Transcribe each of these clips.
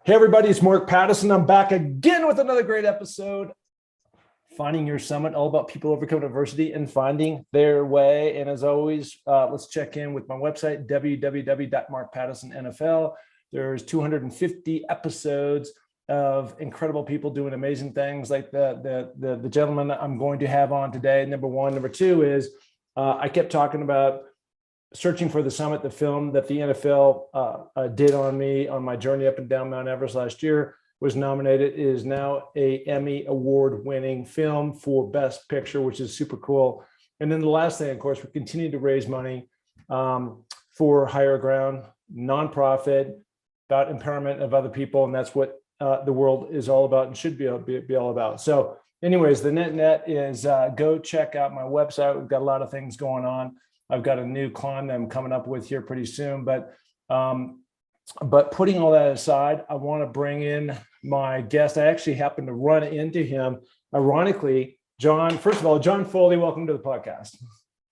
Hey, everybody, it's Mark Pattison. I'm back again with another great episode. Finding Your Summit, all about people overcoming adversity and finding their way. And as always, let's check in with my website, www.markpattisonnfl. There's 250 episodes of incredible people doing amazing things like the gentleman I'm going to have on today, number one. Number two is I kept talking about Searching for the Summit, the film that the NFL did on me on my journey up and down Mount Everest last year, was nominated. It is now a Emmy award-winning film for Best Picture, which is super cool. And then the last thing, of course, we continue to raise money for Higher Ground, nonprofit, about empowerment of other people, and that's what the world is all about and should be all about. So anyways, the net is go check out my website. We've got a lot of things going on. I've got a new climb that I'm coming up with here pretty soon. But putting all that aside, I want to bring in my guest. I actually happened to run into him, ironically, John. First of all, John Foley, welcome to the podcast.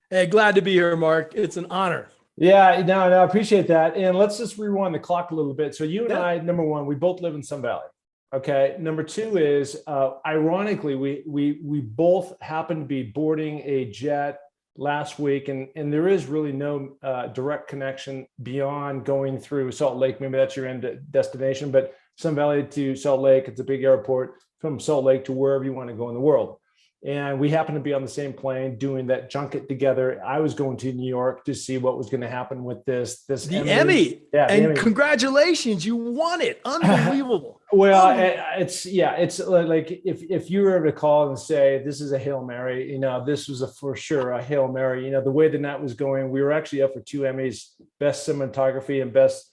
Hey, glad to be here, Mark. It's an honor. Yeah, no, I appreciate that. And let's just rewind the clock a little bit. So you and I, number one, we both live in Sun Valley. Okay. Number two is, ironically, we both happen to be boarding a jet last week, and there is really no direct connection beyond going through Salt Lake. Maybe that's your end destination, but Sun Valley to Salt Lake, it's a big airport. From Salt Lake to wherever you want to go in the world. And we happen to be on the same plane doing that junket together. I was going to New York to see what was going to happen with this the Emmy. Yeah, and Emmy. Congratulations, you won it. Unbelievable. Well, it's like if you were to call and say this is a Hail Mary, this was for sure a Hail Mary. The way the night was going, we were actually up for 2 Emmys, Best Cinematography and Best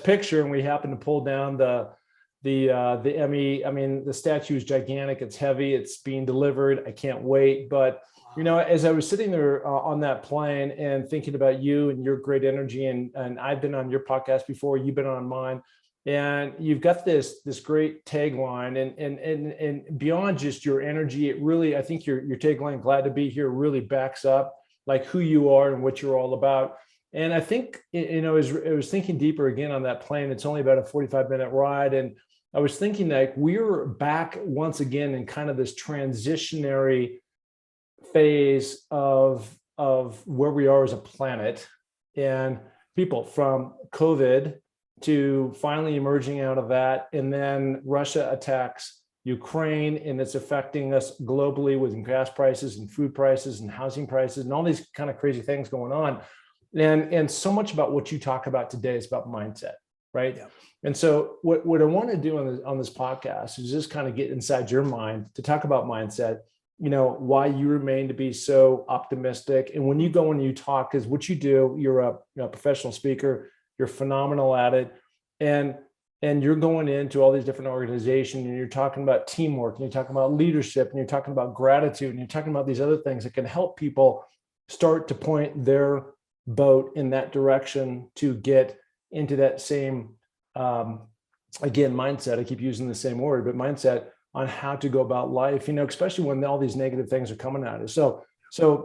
Picture, and we happened to pull down the Emmy. I mean, the statue is gigantic. It's heavy. It's being delivered. I can't wait. But, as I was sitting there on that plane and thinking about you and your great energy, and I've been on your podcast before, you've been on mine, and you've got this great tagline, and beyond just your energy, it really, I think your tagline, glad to be here, really backs up like who you are and what you're all about. And I think, I was thinking deeper again on that plane. It's only about a 45-minute ride. And I was thinking like we're back once again in kind of this transitionary phase of where we are as a planet, and people, from COVID to finally emerging out of that. And then Russia attacks Ukraine, and it's affecting us globally with gas prices and food prices and housing prices and all these kind of crazy things going on. And so much about what you talk about today is about mindset, right? Yeah. And so what I want to do on this podcast is just kind of get inside your mind to talk about mindset, why you remain to be so optimistic. And when you go and you talk, because what you do, you're a professional speaker, you're phenomenal at it. And you're going into all these different organizations, and you're talking about teamwork, and you're talking about leadership, and you're talking about gratitude, and you're talking about these other things that can help people start to point their boat in that direction to get into that same again, mindset. I keep using the same word, but mindset on how to go about life, especially when all these negative things are coming at us. So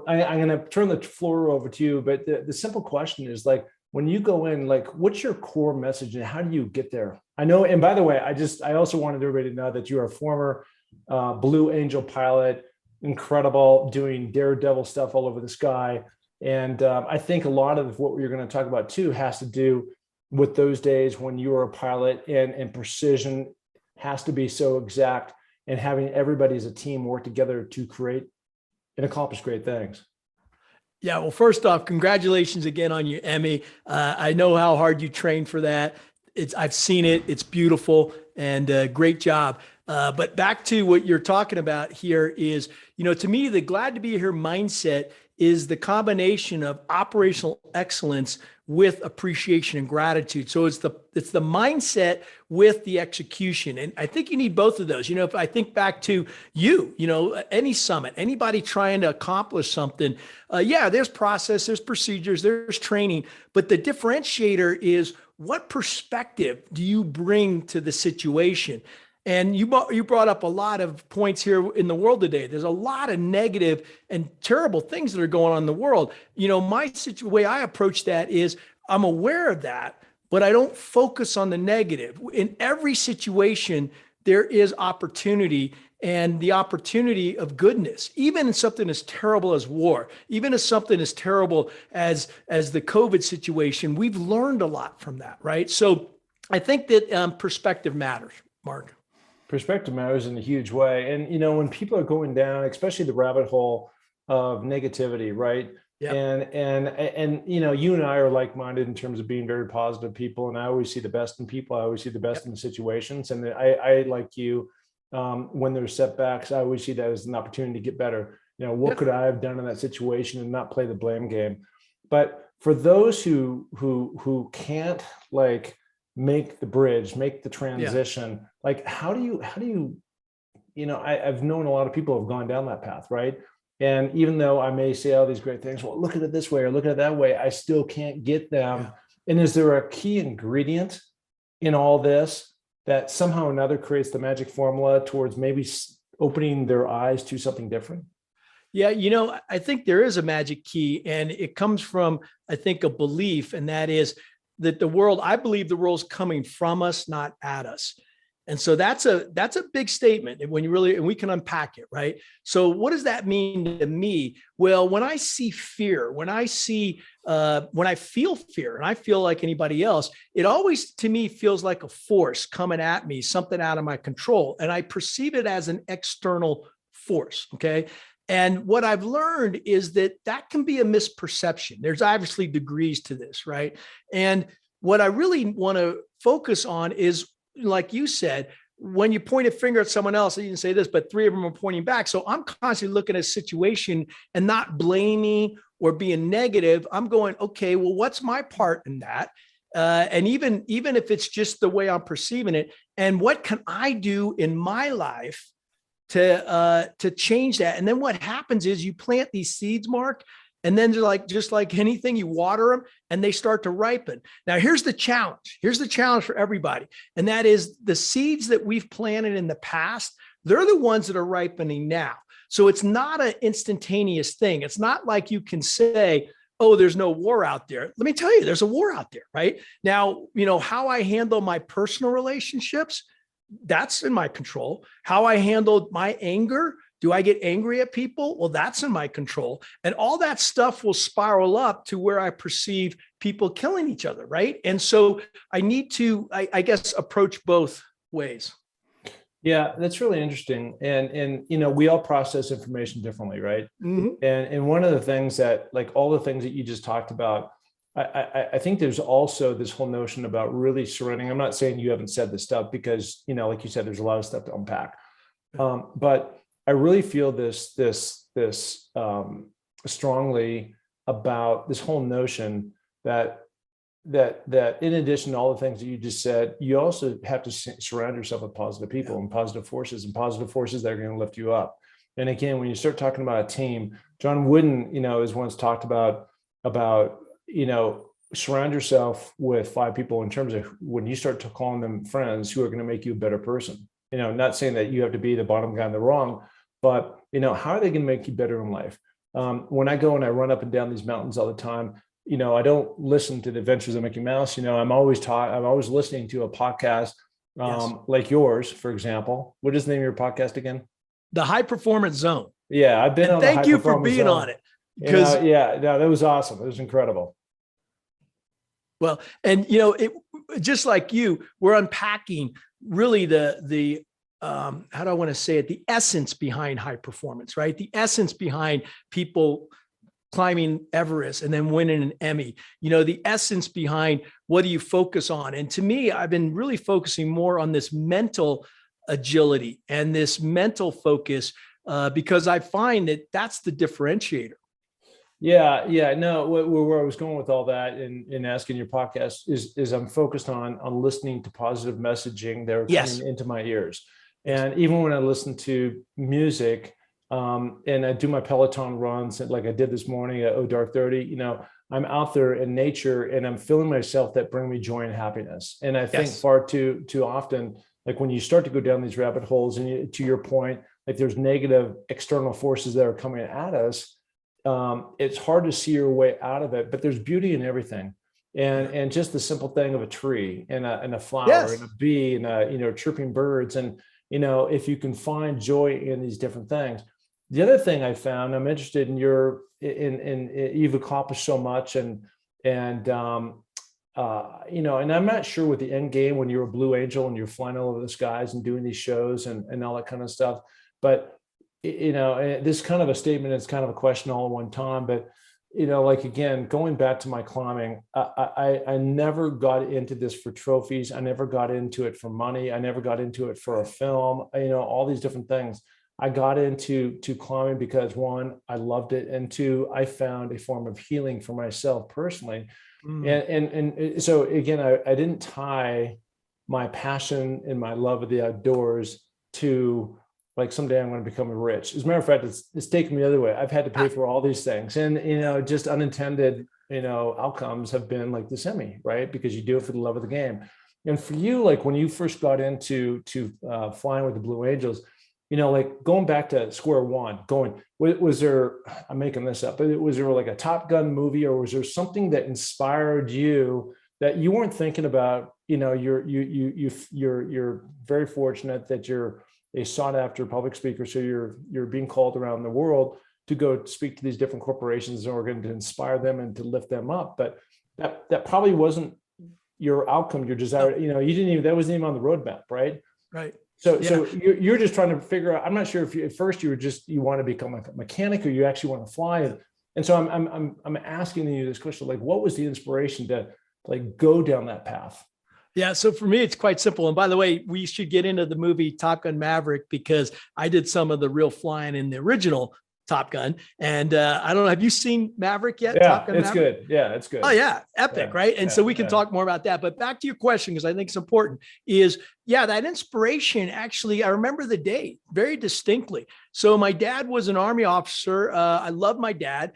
I'm going to turn the floor over to you, but the simple question is, like, when you go in, like, what's your core message and how do you get there? I know, and by the way, I also wanted everybody to know that you are a former Blue Angel pilot, incredible, doing daredevil stuff all over the sky. And I think a lot of what we're going to talk about too has to do with those days when you were a pilot, and precision has to be so exact, and having everybody as a team work together to create and accomplish great things. Yeah. Well, first off, congratulations again on your Emmy. I know how hard you trained for that. I've seen it. It's beautiful, and great job. But back to what you're talking about here is, to me, the glad to be here mindset is the combination of operational excellence with appreciation and gratitude. So it's the mindset with the execution. And I think you need both of those. If I think back to any summit, anybody trying to accomplish something, there's process, there's procedures, there's training, but the differentiator is what perspective do you bring to the situation? And you brought up a lot of points here in the world today. There's a lot of negative and terrible things that are going on in the world. My way I approach that is I'm aware of that, but I don't focus on the negative. In every situation, there is opportunity, and the opportunity of goodness, even in something as terrible as war, even as something as terrible as the COVID situation. We've learned a lot from that, right? So I think that perspective matters, Mark. Perspective matters in a huge way. And, when people are going down, especially the rabbit hole of negativity, right? Yeah. And you and I are like-minded in terms of being very positive people. And I always see the best in people. I always see the best in the situations. And I like you, when there's setbacks, I always see that as an opportunity to get better. What could I have done in that situation, and not play the blame game? But for those who can't make the bridge, make the transition, how do you, I've known a lot of people who have gone down that path, right? And even though I may say all these great things, well, look at it this way or look at it that way, I still can't get them. Yeah. And is there a key ingredient in all this that somehow or another creates the magic formula towards maybe opening their eyes to something different? Yeah, I think there is a magic key, and it comes from, I think, a belief, and that is that I believe the world's coming from us, not at us. And so that's a big statement, and and we can unpack it, right? So what does that mean to me? Well, when I see fear, when I feel fear, and I feel like anybody else, it always to me feels like a force coming at me, something out of my control, and I perceive it as an external force. Okay. And what I've learned is that can be a misperception. There's obviously degrees to this, right? And what I really want to focus on is, like you said, when you point a finger at someone else, you didn't say this, but three of them are pointing back. So I'm constantly looking at a situation and not blaming or being negative. I'm going, okay, well, what's my part in that? And even if it's just the way I'm perceiving it, and what can I do in my life to change that? And then what happens is you plant these seeds, Mark, and then they're just like anything, you water them and they start to ripen. Now, here's the challenge. Here's the challenge for everybody. And that is the seeds that we've planted in the past, they're the ones that are ripening now. So it's not an instantaneous thing. It's not like you can say, oh, there's no war out there. Let me tell you, there's a war out there, right? Now, how I handle my personal relationships, that's in my control. How I handled my anger, do I get angry at people? Well, that's in my control. And all that stuff will spiral up to where I perceive people killing each other, right? And so I need to, I guess, approach both ways. Yeah, that's really interesting. And we all process information differently, right? Mm-hmm. And one of the things that, all the things that you just talked about, I think there's also this whole notion about really surrendering. I'm not saying you haven't said this stuff because, like you said, there's a lot of stuff to unpack. But I really feel this strongly about this whole notion that in addition to all the things that you just said, you also have to surround yourself with positive people and positive forces that are going to lift you up. And again, when you start talking about a team, John Wooden, has once talked about surround yourself with 5 people in terms of when you start to calling them friends who are going to make you a better person. Not saying that you have to be the bottom guy in the wrong, but how are they going to make you better in life? When I go and I run up and down these mountains all the time, I don't listen to the Adventures of Mickey Mouse. I'm always listening to a podcast like yours, for example. What is the name of your podcast again? The High Performance Zone. Yeah, I've been on the High Performance Zone. Thank you for being on it. Because that was awesome. It was incredible. Well, and just like you, we're unpacking really the how do I want to say it? The essence behind high performance, right? The essence behind people climbing Everest and then winning an Emmy, the essence behind what do you focus on? And to me, I've been really focusing more on this mental agility and this mental focus because I find that that's the differentiator. Yeah. No, where I was going with all that in asking your podcast is I'm focused on listening to positive messaging that are coming into my ears. And even when I listen to music, and I do my Peloton runs, like I did this morning at Dark 30, I'm out there in nature and I'm feeling myself that bring me joy and happiness. And I think far too often, like when you start to go down these rabbit holes and to your point, like there's negative external forces that are coming at us. It's hard to see your way out of it, but there's beauty in everything. and just the simple thing of a tree and a flower and Yes. a bee and chirping birds. And if you can find joy in these different things. The other thing I found, I'm interested in you've accomplished so much, and and I'm not sure what the end game when you're a Blue Angel and you're flying all over the skies and doing these shows and all that kind of stuff. But this is kind of a statement, it's kind of a question all at one time. But like, again, going back to my climbing, I never got into this for trophies. I never got into it for money. I never got into it for a film. All these different things. I got into climbing because, one, I loved it, and two, I found a form of healing for myself personally. And so again, I didn't tie my passion and my love of the outdoors to, like, someday I'm going to become rich. As a matter of fact, it's taken me the other way. I've had to pay for all these things, and just unintended outcomes have been like the semi, right? Because you do it for the love of the game. And for you, like when you first got into flying with the Blue Angels, like going back to square one, was there, I'm making this up, but was there like a Top Gun movie, or was there something that inspired you that you weren't thinking about? You're very fortunate that you're a sought after public speaker. So you're being called around the world to go speak to these different corporations in order to inspire them and to lift them up. But that probably wasn't your outcome, your desire. You didn't even, that wasn't even on the roadmap, right? Right. So you're just trying to figure out. I'm not sure if at first you want to become a mechanic, or you actually want to fly. And so I'm asking you this question, like, what was the inspiration to like go down that path? Yeah. So for me, it's quite simple. And by the way, we should get into the movie Top Gun Maverick, because I did some of the real flying in the original Top Gun. And I don't know, have you seen Maverick yet? Yeah, Top Gun it's Maverick? good. Yeah, it's good. Oh yeah, epic, right? And so we can talk more about that. But back to your question, because I think it's important, is that inspiration, actually, I remember the day very distinctly. So my dad was an Army officer. I love my dad.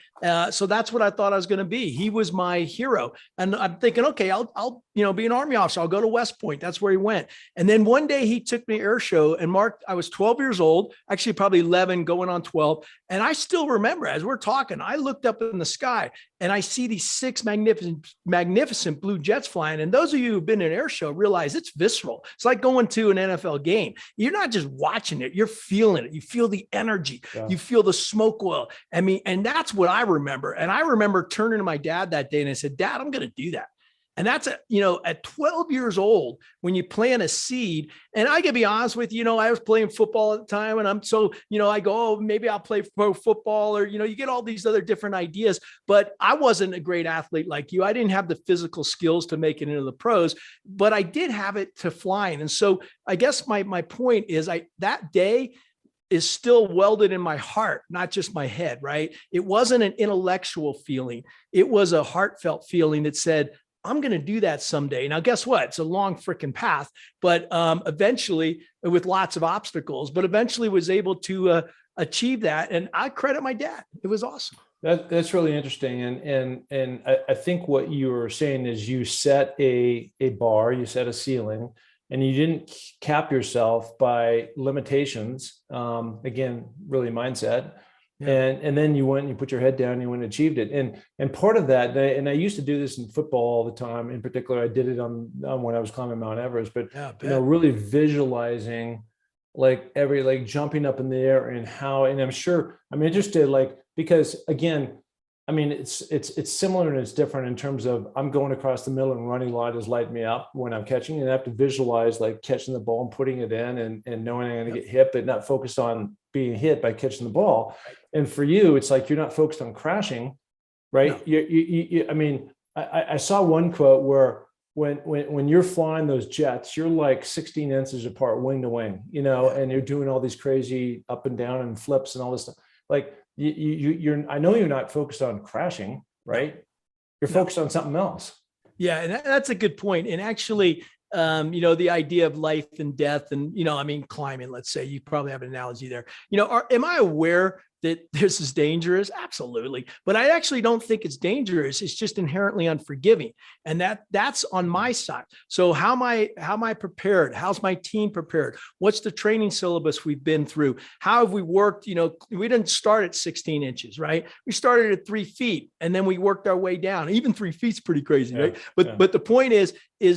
So that's what I thought I was going to be. He was my hero. And I'm thinking, okay, I'll be an Army officer. I'll go to West Point. That's where he went. And then one day he took me air show, and Mark, I was 12 years old, actually probably 11 going on 12. And I still remember, as we're talking, I looked up in the sky and I see these 6 magnificent blue jets flying. And those of you who've been in an air show realize it's visceral. It's like going to an NFL game. You're not just watching it, you're feeling it. You feel the energy, you feel the smoke oil. I mean, and that's what I remember. And I remember turning to my dad that day and I said, Dad, I'm going to do that. And that's at 12 years old, when you plant a seed. And I can be honest with you, I was playing football at the time, and I'm so, I go, oh, maybe I'll play pro football, or, you get all these other different ideas, but I wasn't a great athlete like you. I didn't have the physical skills to make it into the pros, but I did have it to flying. And so I guess my point is that day is still welded in my heart, not just my head, right? It wasn't an intellectual feeling. It was a heartfelt feeling that said, I'm going to do that someday. Now, guess what? It's a long freaking path, but eventually, with lots of obstacles, but eventually was able to achieve that. And I credit my dad. It was awesome. That's really interesting. And I think what you were saying is you set a bar, you set a ceiling, and you didn't cap yourself by limitations. Again, really mindset. And then you went and you put your head down and you went and achieved it. And part of that, and I used to do this in football all the time. In particular, I did it on when I was climbing Mount Everest, but really visualizing like jumping up in the air and how, and I'm interested, because again, I mean, it's similar and it's different in terms of I'm going across the middle and running line is light me up when I'm catching, and I have to visualize like catching the ball and putting it in and knowing I'm going to get hit, but not focused on being hit by catching the ball. And for you, it's like, you're not focused on crashing, right? No. I mean, I saw one quote where when you're flying those jets, you're like 16 inches apart, wing to wing, and you're doing all these crazy up and down and flips and all this stuff. Like you're, I know you're not focused on crashing, right? You're focused on something else. Yeah. And that's a good point. And actually, the idea of life and death and, I mean, climbing, let's say, you probably have an analogy there, am I aware that this is dangerous? Absolutely. But I actually don't think it's dangerous. It's just inherently unforgiving. And that's on my side. So how am I prepared? How's my team prepared? What's the training syllabus we've been through? How have we worked? We didn't start at 16 inches, right? We started at 3 feet and then we worked our way down. Even 3 feet's pretty crazy, right? But the point is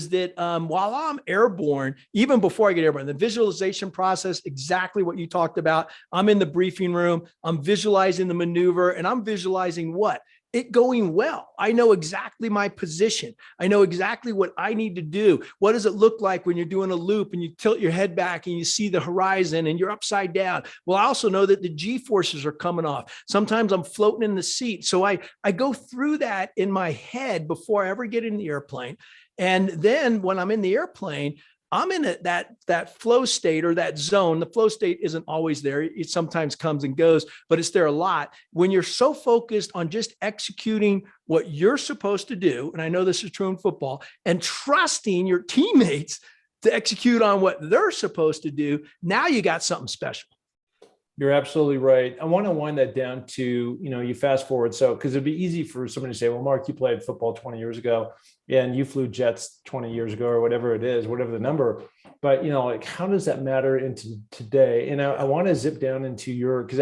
that while I'm airborne, even before I get airborne, the visualization process, exactly what you talked about. I'm in the briefing room, I'm visualizing the maneuver, and I'm visualizing what? It going well. I know exactly my position. I know exactly what I need to do. What does it look like when you're doing a loop and you tilt your head back and you see the horizon and you're upside down? Well, I also know that the G forces are coming off. Sometimes I'm floating in the seat. So I go through that in my head before I ever get in the airplane. And then when I'm in the airplane, I'm in that flow state or that zone. The flow state isn't always there. It sometimes comes and goes, but it's there a lot. When you're so focused on just executing what you're supposed to do, and I know this is true in football, and trusting your teammates to execute on what they're supposed to do, now you got something special. You're absolutely right. I want to wind that down to, you fast forward. So, because it'd be easy for somebody to say, well, Mark, you played football 20 years ago and you flew jets 20 years ago or whatever it is, whatever the number. But, like, how does that matter into today? And I want to zip down into because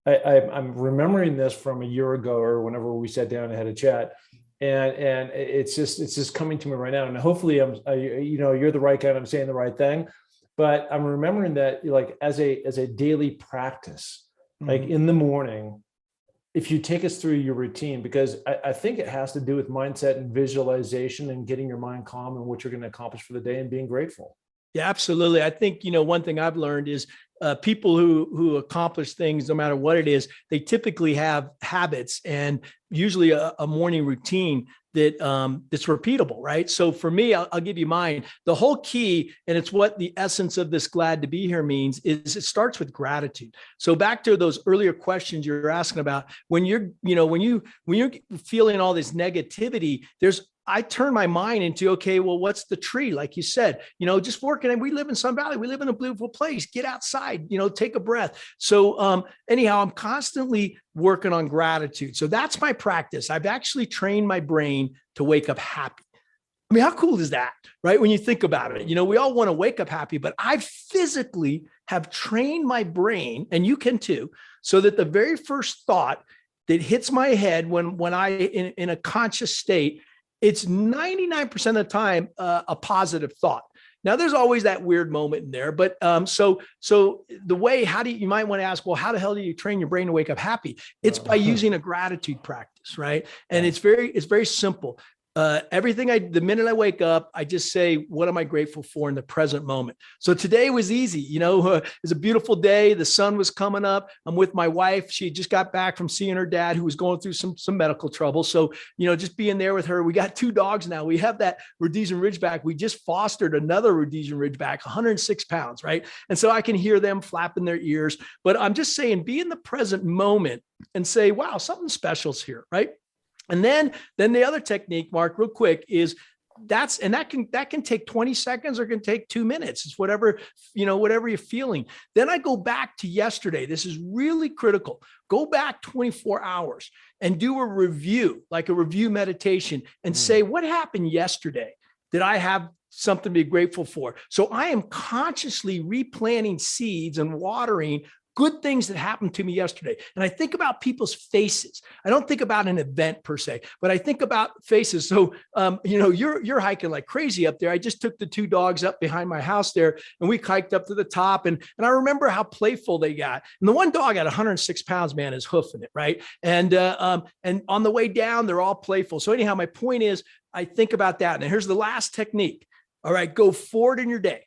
I'm remembering this from a year ago or whenever we sat down and had a chat. And it's just coming to me right now. And hopefully you're the right guy and I'm saying the right thing. But I'm remembering that, like, as a daily practice, like in the morning, if you take us through your routine, because I think it has to do with mindset and visualization and getting your mind calm and what you're going to accomplish for the day and being grateful. Yeah, absolutely. I think, one thing I've learned is people who accomplish things, no matter what it is, they typically have habits and usually a morning routine that's repeatable, right? So for me, I'll give you mine. The whole key, and it's what the essence of this glad to be here means, is it starts with gratitude. So back to those earlier questions you're asking about, when you're feeling all this negativity, I turn my mind into, okay, well, what's the tree? Like you said, just working. And we live in Sun Valley. We live in a beautiful place. Get outside, take a breath. So anyhow, I'm constantly working on gratitude. So that's my practice. I've actually trained my brain to wake up happy. I mean, how cool is that, right? When you think about it, we all want to wake up happy, but I physically have trained my brain, and you can too, so that the very first thought that hits my head when I in a conscious state, it's 99% of the time a positive thought. Now, there's always that weird moment in there, but so the way, you might want to ask, well, how the hell do you train your brain to wake up happy? It's by using a gratitude practice, right? And it's very simple. The minute I wake up, I just say, what am I grateful for in the present moment? So today was easy. It was a beautiful day. The sun was coming up. I'm with my wife. She just got back from seeing her dad, who was going through some medical trouble. So, just being there with her. We got 2 dogs now. We have that Rhodesian Ridgeback. We just fostered another Rhodesian Ridgeback, 106 pounds, right? And so I can hear them flapping their ears. But I'm just saying, be in the present moment and say, wow, something special's here, right? And then the other technique, Mark, real quick, is that can take 20 seconds or can take 2 minutes. It's whatever you're feeling. Then I go back to yesterday. This is really critical. Go back 24 hours and do a review, like a review meditation, and say, what happened yesterday? Did I have something to be grateful for? So I am consciously replanting seeds and watering good things that happened to me yesterday. And I think about people's faces. I don't think about an event per se, but I think about faces. So, you're hiking like crazy up there. I just took the 2 dogs up behind my house there, and we hiked up to the top. And I remember how playful they got. And the one dog at 106 pounds, man, is hoofing it, right? And on the way down, they're all playful. So anyhow, my point is, I think about that. And here's the last technique. All right, go forward in your day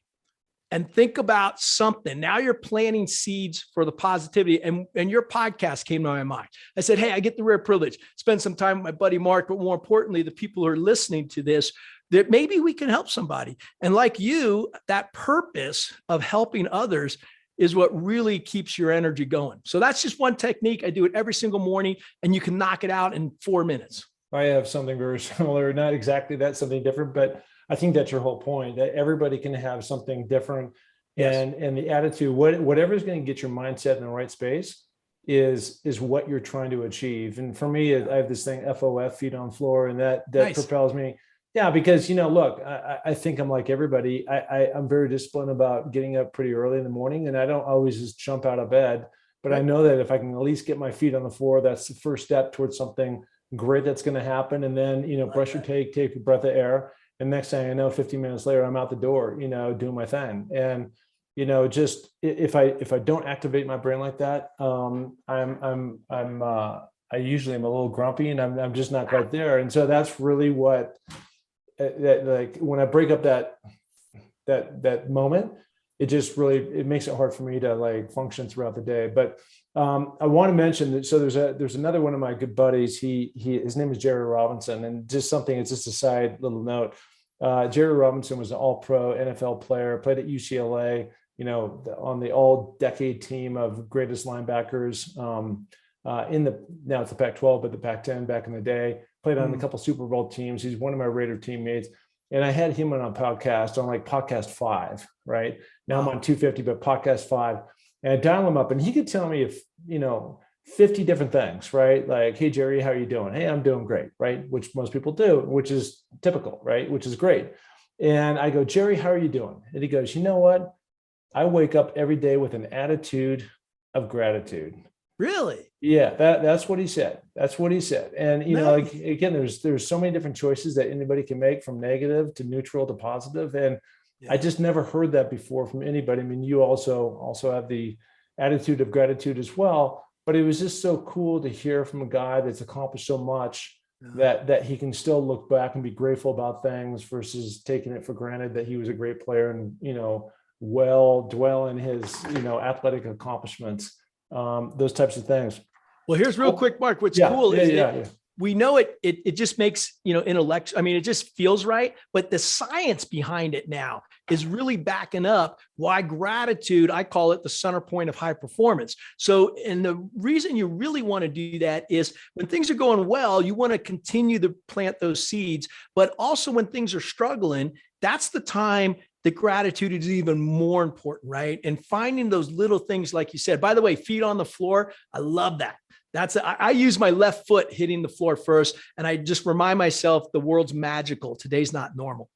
and think about something. Now you're planting seeds for the positivity. And your podcast came to my mind. I said, hey, I get the rare privilege, spend some time with my buddy Mark, but more importantly, the people who are listening to this, that maybe we can help somebody. And like you, that purpose of helping others is what really keeps your energy going. So that's just one technique. I do it every single morning, and you can knock it out in 4 minutes. I have something very similar, not exactly that, something different, but I think that's your whole point, that everybody can have something different. Yes. And the attitude, whatever is going to get your mindset in the right space, is what you're trying to achieve. And for me, I have this thing, FOF, feet on floor, and that Nice. propels me. Yeah, because look, I think I'm like everybody. I'm very disciplined about getting up pretty early in the morning, and I don't always just jump out of bed. But I know that if I can at least get my feet on the floor, that's the first step towards something great that's going to happen. And then brush your teeth, take a breath of air, and next thing I know, 15 minutes later, I'm out the door, doing my thing. And just if I don't activate my brain like that, I usually am a little grumpy, and I'm just not quite there. And so that's really what that, like, when I break up that moment, it makes it hard for me to like function throughout the day. But I want to mention that. So there's another one of my good buddies. His name is Jerry Robinson, and it's just a side little note. Jerry Robinson was an all-pro NFL player, played at UCLA, on the all-decade team of greatest linebackers now it's the Pac-12, but the Pac-10 back in the day. Played on a couple Super Bowl teams. He's one of my Raider teammates. And I had him on a podcast, on like podcast 5, right? Now I'm on 250, but podcast 5. And I dial him up, and he could tell me 50 different things, right? Like, hey, Jerry, how are you doing? Hey, I'm doing great, right? Which most people do, which is typical, right? Which is great. And I go, Jerry, how are you doing? And he goes, you know what? I wake up every day with an attitude of gratitude. Really? Yeah, that's what he said. That's what he said. And like, again, there's so many different choices that anybody can make, from negative to neutral to positive. And I just never heard that before from anybody. I mean, you also have the attitude of gratitude as well. But it was just so cool to hear from a guy that's accomplished so much that he can still look back and be grateful about things versus taking it for granted that he was a great player and dwell in his athletic accomplishments. Those types of things. Well, here's real quick, Mark. What's cool is we know it just makes, intellectual. I mean, it just feels right, but the science behind it now is really backing up why gratitude, I call it the center point of high performance. So, and the reason you really want to do that is when things are going well, you want to continue to plant those seeds, but also when things are struggling, that's the time that gratitude is even more important, right? And finding those little things, like you said. By the way, feet on the floor, I love that. I use my left foot hitting the floor first, and I just remind myself the world's magical. Today's not normal.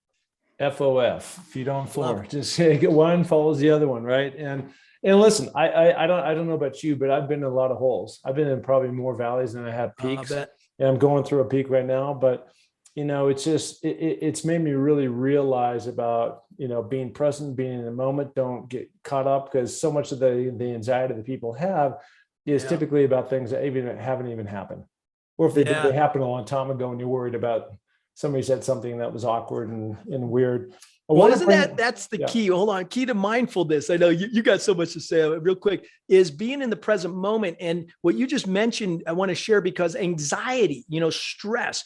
FOF, feet on floor. Just one follows the other one, right? And listen, I don't know about you, but I've been in a lot of holes. I've been in probably more valleys than I have peaks, and I'm going through a peak right now. But it's just it's made me really realize about being present, being in the moment. Don't get caught up, because so much of the anxiety that people have is typically about things that haven't even happened, or if they did, they happened a long time ago, and you're worried about somebody said something that was awkward and weird. Well, that's the key. Hold on. Key to mindfulness. I know you got so much to say real quick, is being in the present moment. And what you just mentioned, I want to share, because anxiety, stress,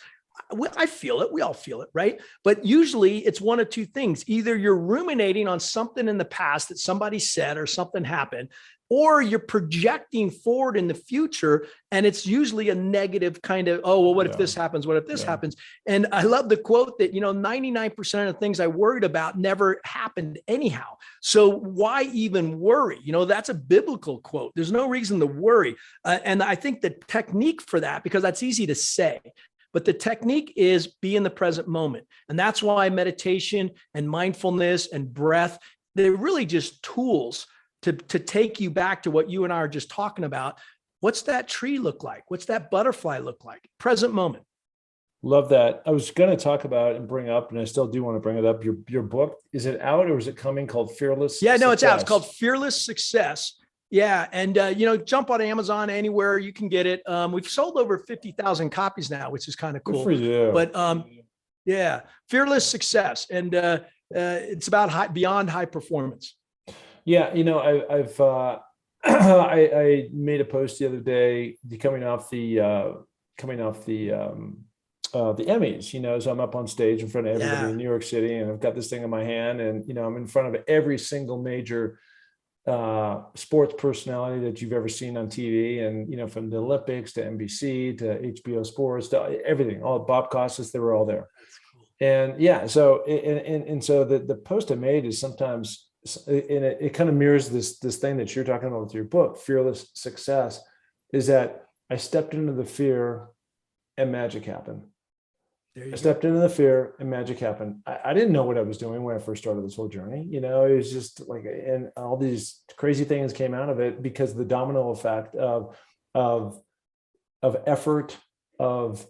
I feel it. We all feel it, right? But usually it's one of two things. Either you're ruminating on something in the past that somebody said or something happened, or you're projecting forward in the future. And it's usually a negative kind of, oh, well, what if this happens? What if this happens? And I love the quote that, 99% of the things I worried about never happened anyhow. So why even worry? That's a biblical quote. There's no reason to worry. And I think the technique for that, because that's easy to say, but the technique is be in the present moment. And that's why meditation and mindfulness and breath, they're really just tools to take you back to what you and I are just talking about. What's that tree look like? What's that butterfly look like? Present moment. Love that. I was going to talk about and bring up, and I still do want to bring it up. Your book, is it out or is it coming, called Fearless? Yeah, no, it's out. It's called Fearless Success. Yeah. And, jump on Amazon, anywhere you can get it. We've sold over 50,000 copies now, which is kind of cool. Good for you. But Fearless Success. And it's about beyond high performance. Yeah. I made a post the other day coming off the Emmys, so I'm up on stage in front of everybody in New York City, and I've got this thing in my hand, and, I'm in front of every single major sports personality that you've ever seen on TV, and from the Olympics to NBC to HBO Sports to everything, all Bob Costas, they were all there. And so the post I made is sometimes, and it kind of mirrors this thing that you're talking about with your book, Fearless Success. is that I stepped into the fear and magic happened. I stepped into the fear and magic happened. I didn't know what I was doing when I first started this whole journey. You know, it was just like, and all these crazy things came out of it because of the domino effect of effort, of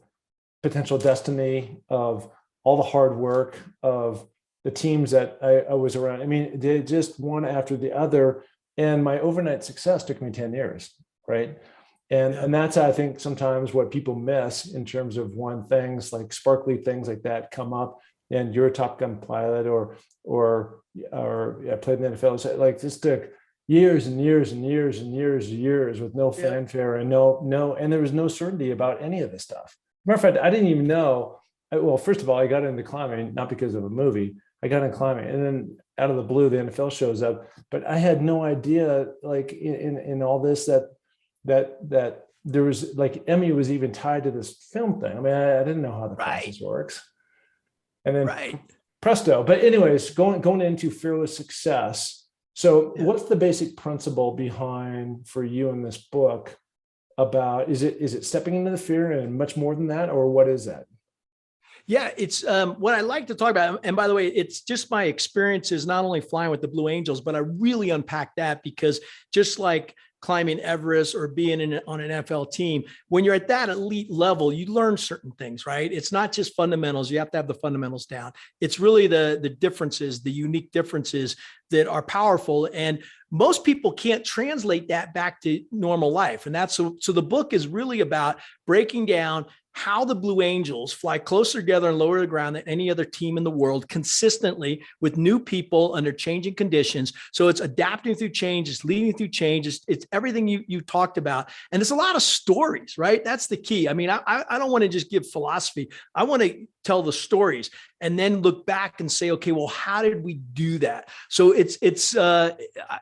potential destiny, of all the hard work, of the teams that I was around. I mean, they just one after the other. And my overnight success took me 10 years, right? And that's, I think, sometimes what people miss in terms of when things like sparkly things like that come up, and you're a Top Gun pilot, or I played in the NFL. So like this took years and years and years and years and years with no fanfare and and there was no certainty about any of this stuff. Matter of fact, I didn't even know. Well, first of all, I got into climbing not because of a movie. I got into climbing, and then out of the blue, the NFL shows up. But I had no idea, like in all this, that there was like Emmy was even tied to this film thing. I mean, I didn't know how the process works. And then presto. But anyways, going into fearless success. So what's the basic principle behind for you in this book about, is it stepping into the fear and much more than that, or what is that? Yeah, it's what I like to talk about. And by the way, it's just my experiences, not only flying with the Blue Angels, but I really unpack that because just like climbing Everest or being on an NFL team, when you're at that elite level, you learn certain things, right? It's not just fundamentals. You have to have the fundamentals down. It's really the differences, the unique differences that are powerful. And most people can't translate that back to normal life. And that's so the book is really about breaking down how the Blue Angels fly closer together and lower to the ground than any other team in the world consistently with new people under changing conditions. So it's adapting through change, it's leading through change, it's everything you talked about. And it's a lot of stories, right? That's the key. I mean, I don't want to just give philosophy. I want to tell the stories and then look back and say, okay, well, how did we do that? So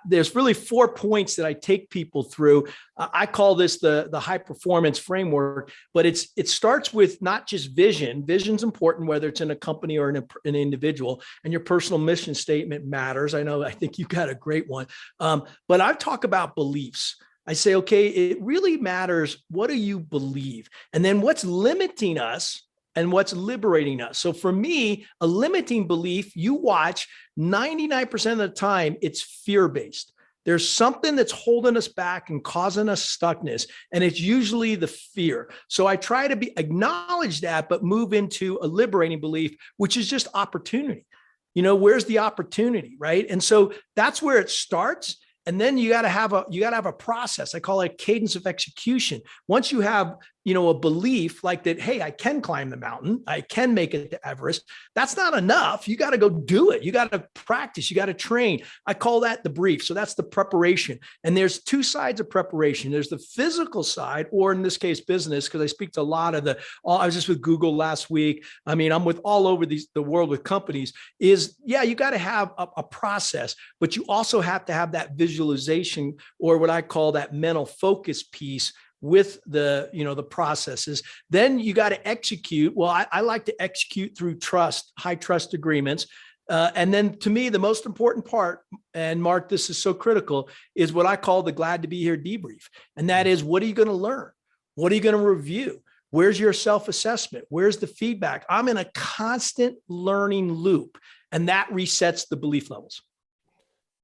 there's really 4 points that I take people through. I call this the high performance framework, but it starts with not just vision. Vision's important, whether it's in a company or in an individual, and your personal mission statement matters. I think you got a great one. But I talk about beliefs. I say, okay, it really matters. What do you believe? And then what's limiting us and what's liberating us. So for me, a limiting belief, you watch 99% of the time, it's fear-based. There's something that's holding us back and causing us stuckness. And it's usually the fear. So I try to acknowledge that, but move into a liberating belief, which is just opportunity. You know, where's the opportunity, right? And so that's where it starts. And then you got to have a process. I call it a cadence of execution. Once you have, a belief like that, hey, I can climb the mountain, I can make it to Everest. That's not enough. You got to go do it. You got to practice. You got to train. I call that the brief. So that's the preparation. And there's 2 sides of preparation. There's the physical side, or in this case, business, because I speak to a lot of I was just with Google last week. I mean, I'm with all over the world with companies you got to have a process, but you also have to have that visualization, or what I call that mental focus piece with the processes. Then you got to execute. Well, I like to execute through trust, high trust agreements. And then to me, the most important part, and Mark, this is so critical, is what I call the glad to be here debrief. And that is, what are you going to learn? What are you going to review? Where's your self-assessment? Where's the feedback? I'm in a constant learning loop, and that resets the belief levels.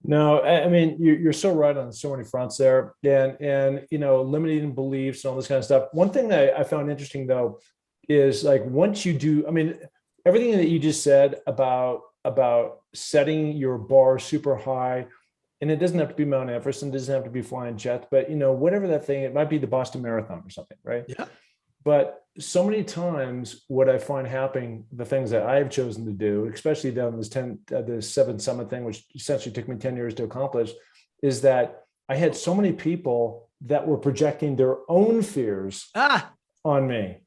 No, I mean, you're so right on so many fronts there, and limiting beliefs and all this kind of stuff. One thing that I found interesting though is, like, once you do, I mean, everything that you just said about setting your bar super high, and it doesn't have to be Mount Everest, and it doesn't have to be flying jets, but whatever that thing, it might be the Boston Marathon or something, right? Yeah. But so many times what I find happening, the things that I've chosen to do, especially down this 7 Summit thing, which essentially took me 10 years to accomplish, is that I had so many people that were projecting their own fears on me.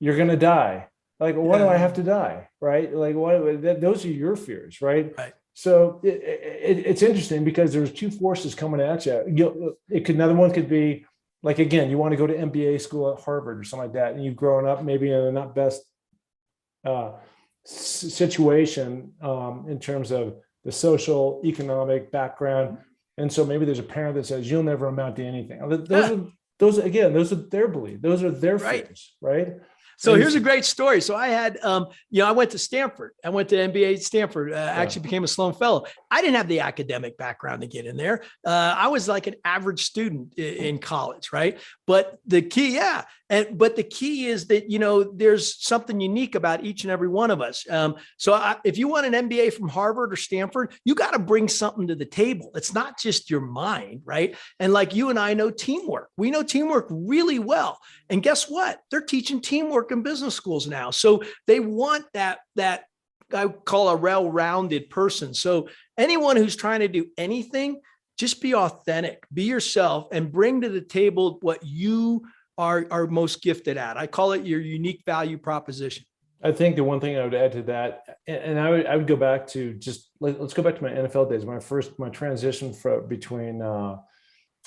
You're going to die. Like, why do I have to die? Right? Like, those are your fears, right? Right. So it's interesting because there's 2 forces coming at you. Another one could be, like, again, you want to go to MBA school at Harvard or something like that, and you've grown up maybe in a not best situation in terms of the social, economic background. And so maybe there's a parent that says, you'll never amount to anything. those are their beliefs. Those are their fears, right? So here's a great story. So I had, I went to Stanford. I went to MBA at Stanford, actually became a Sloan Fellow. I didn't have the academic background to get in there. I was like an average student in college, right? But the key, but the key is that, there's something unique about each and every one of us. If you want an MBA from Harvard or Stanford, you got to bring something to the table. It's not just your mind, right? And like you and I know teamwork. We know teamwork really well. And guess what? They're teaching teamwork in business schools now. So they want that I call a well-rounded person. So anyone who's trying to do anything, just be authentic, be yourself, and bring to the table what you are most gifted at. I call it your unique value proposition. I think the one thing I would add to that, and I would go back to let's go back to my NFL days. My transition between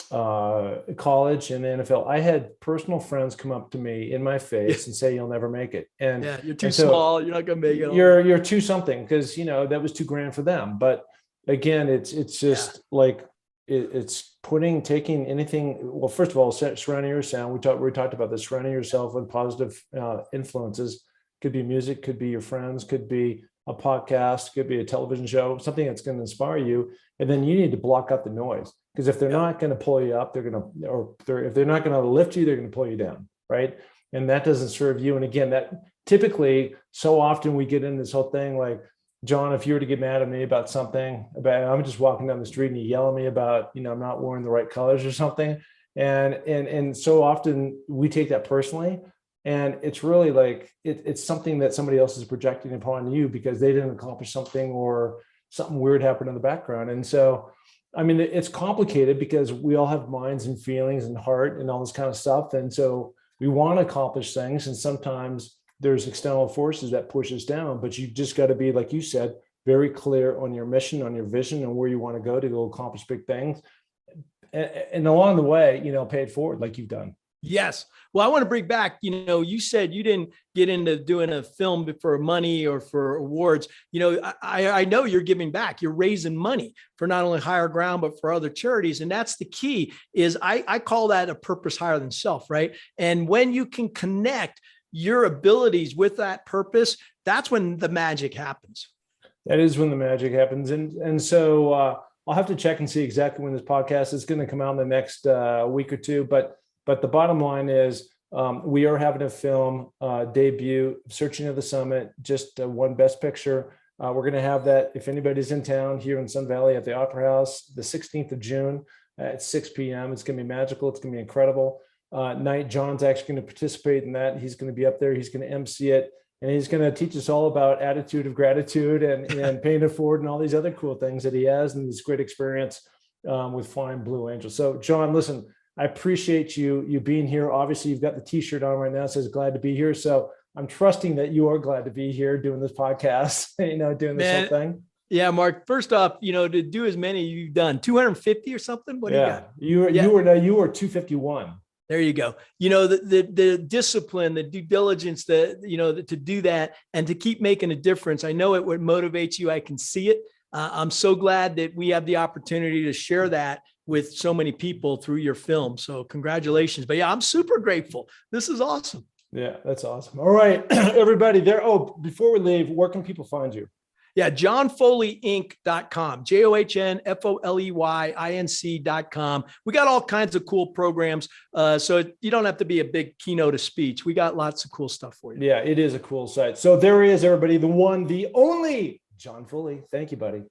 college and the NFL. I had personal friends come up to me in my face and say, "You'll never make it." And you're too small. You're not going to make it. You're too something, because that was too grand for them. But again, it's just like it's taking anything. Well, first of all, surrounding yourself. We talked about this. Surrounding yourself with positive influences. Could be music, could be your friends, could be a podcast, could be a television show, something that's going to inspire you. And then you need to block out the noise, because if they're not going to pull you up, if they're not going to lift you, they're going to pull you down, right? And that doesn't serve you. And again, that typically, so often we get in this whole thing like, John, if you were to get mad at me about something, I'm just walking down the street and you yell at me about, I'm not wearing the right colors or something. And so often we take that personally. And it's really like, it's something that somebody else is projecting upon you because they didn't accomplish something or something weird happened in the background. And so, I mean, it's complicated because we all have minds and feelings and heart and all this kind of stuff. And so we want to accomplish things. And sometimes there's external forces that push us down, but you just got to be, like you said, very clear on your mission, on your vision, and where you want to go accomplish big things. And along the way, pay it forward like you've done. Yes. Well, I want to bring back, you said you didn't get into doing a film for money or for awards. I know you're giving back. You're raising money for not only Higher Ground, but for other charities. And that's the key is I call that a purpose higher than self, right? And when you can connect your abilities with that purpose, that's when the magic happens. That is when the magic happens. And so I'll have to check and see exactly when this podcast is going to come out in the next week or two. But the bottom line is we are having a film debut, Searching of the Summit, just won Best Picture. We're going to have that, if anybody's in town here in Sun Valley at the Opera House, the 16th of June at 6 p.m. It's going to be magical. It's going to be incredible. Night, John's actually going to participate in that. He's going to be up there. He's going to MC it. And he's going to teach us all about attitude of gratitude and paying it forward and all these other cool things that he has and this great experience with Flying Blue Angels. So, John, listen, I appreciate you being here. Obviously, you've got the T-shirt on right now. It says glad to be here. So I'm trusting that you are glad to be here doing this podcast, doing this whole thing. Yeah, Mark, first off, to do as many you've done, 250 or something. What do you got? You were 251. There you go. The discipline, the due diligence, to do that and to keep making a difference. I know it would motivate you. I can see it. I'm so glad that we have the opportunity to share that with so many people through your film. So congratulations. But yeah, I'm super grateful. This is awesome. Yeah, that's awesome. All right, everybody there. Oh, before we leave, where can people find you? Yeah, johnfoleyinc.com, JohnFoleyinc.com. We got all kinds of cool programs. So you don't have to be a big keynote of speech. We got lots of cool stuff for you. Yeah, it is a cool site. So there he is, everybody. The one, the only John Foley. Thank you, buddy.